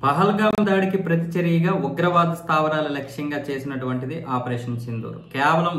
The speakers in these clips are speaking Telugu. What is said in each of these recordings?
పహల్గామ్ దాడికి ప్రతిచర్యగా ఉగ్రవాద స్థావరాల లక్ష్యంగా చేసినటువంటిది ఆపరేషన్ సింధూర్. కేవలం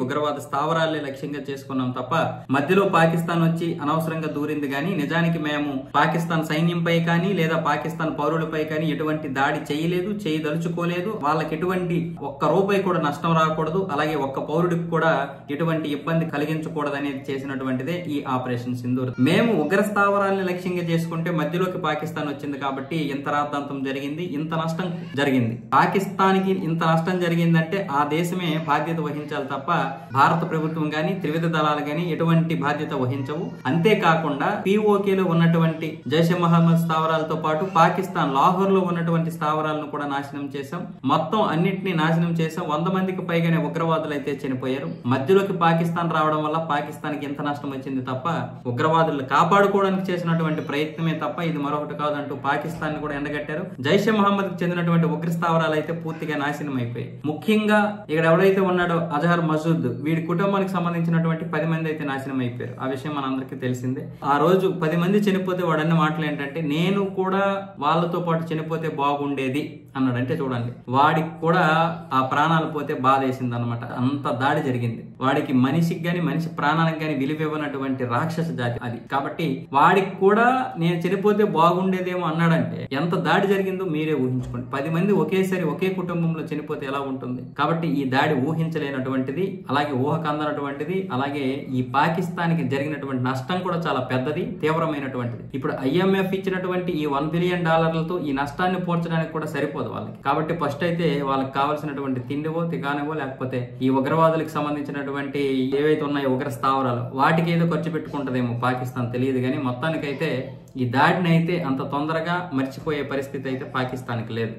ఉగ్రవాద స్థావరాలే లక్ష్యంగా చేసుకున్నాం తప్ప మధ్యలో పాకిస్తాన్ వచ్చి అనవసరంగా దూరింది కానీ నిజానికి మేము పాకిస్తాన్ సైన్యంపై కానీ లేదా పాకిస్తాన్ పౌరులపై కానీ ఎటువంటి దాడి చేయలేదు, చేయదలుచుకోలేదు. వాళ్ళకి ఎటువంటి ఒక్క రూపాయి కూడా నష్టం రాకూడదు, అలాగే ఒక్క పౌరుడికి కూడా ఎటువంటి ఇబ్బంది కలిగించకూడదు అనేది చేసినటువంటిదే ఈ ఆపరేషన్ సింధూర్. మేము ఉగ్ర స్థావరాలని లక్ష్యంగా చేసుకుంటే మధ్యలోకి పాకిస్తాన్ వచ్చింది కాబట్టి ఇంత రాద్ధాంతం జరిగింది, ఇంత నష్టం జరిగింది. పాకిస్తాన్కి ఇంత నష్టం జరిగిందంటే ఆ దేశమే బాధ్యత వహించాలి తప్ప భారత ప్రభుత్వం గాని త్రివిధ దళాలు గాని ఎటువంటి బాధ్యత వహించవు. అంతేకాకుండా పిఓకేలో ఉన్నటువంటి జైషే మహమ్మద్ స్థావరాలతో పాటు పాకిస్తాన్ లాహోర్ లో ఉన్నటువంటి స్థావరాలను కూడా నాశనం చేశాం. మొత్తం అన్నింటినీ నాశనం చేశాం. 100 మందికి పైగానే ఉగ్రవాదులు అయితే చనిపోయారు. మధ్యలోకి పాకిస్తాన్ రావడం వల్ల పాకిస్తాన్ కి ఎంత నష్టం వచ్చింది తప్ప ఉగ్రవాదులను కాపాడుకోవడానికి చేసినటువంటి ప్రయత్నమే తప్ప ఇది మరొకటి కాదంటూ పాకిస్తాన్ కూడా ఎండగట్టారు. జైషే మహమ్మద్ కు చెందినటువంటి ఉగ్ర స్థావరాలు అయితే పూర్తిగా నాశనం అయిపోయాయి. ముఖ్యంగా ఇక్కడ ఎవరైతే ఉన్నాడో అజహర్ మసూద్, వీడి కుటుంబానికి సంబంధించినటువంటి 10 మంది అయితే నాశనం అయిపోయారు. ఆ విషయం మనందరికీ తెలిసిందే. ఆ రోజు 10 మంది చనిపోతే వాడన్న మాటలు ఏంటంటే నేను కూడా వాళ్ళతో పాటు చనిపోతే బాగుండేది అన్నాడు. అంటే చూడండి, వాడికి కూడా ఆ ప్రాణాలు పోతే బాధ వేసింది అనమాట. అంత దాడి జరిగింది. వాడికి మనిషికి గాని మనిషి ప్రాణానికి గాని విలువివ్వనటువంటి రాక్షస జాతి అది. కాబట్టి వాడికి కూడా నేను చనిపోతే బాగుండేదేమో అన్నాడంటే ఎంత దాడి జరిగిందో మీరే ఊహించుకోండి. 10 మంది ఒకేసారి ఒకే కుటుంబంలో చనిపోతే ఎలా ఉంటుంది? కాబట్టి ఈ దాడి ఊహించలేనటువంటిది, అలాగే ఊహకందనటువంటిది, అలాగే ఈ పాకిస్తాన్ కి జరిగినటువంటి నష్టం కూడా చాలా పెద్దది, తీవ్రమైనటువంటిది. ఇప్పుడు IMF ఇచ్చినటువంటి ఈ $1 బిలియన్ ఈ నష్టాన్ని పోర్చడానికి కూడా సరిపోదు వాళ్ళకి. కాబట్టి ఫస్ట్ అయితే వాళ్ళకి కావాల్సినటువంటి తిండివో తిగానివో లేకపోతే ఈ ఉగ్రవాదులకు సంబంధించినటువంటి ఏవైతే ఉన్నాయో ఉగ్ర స్థావరాలు వాటికి ఏదో ఖర్చు పెట్టుకుంటదేమో పాకిస్తాన్, తెలియదు కానీ మొత్తానికైతే ఈ దాడిని అయితే అంత తొందరగా మర్చిపోయే పరిస్థితి అయితే పాకిస్తాన్కి లేదు.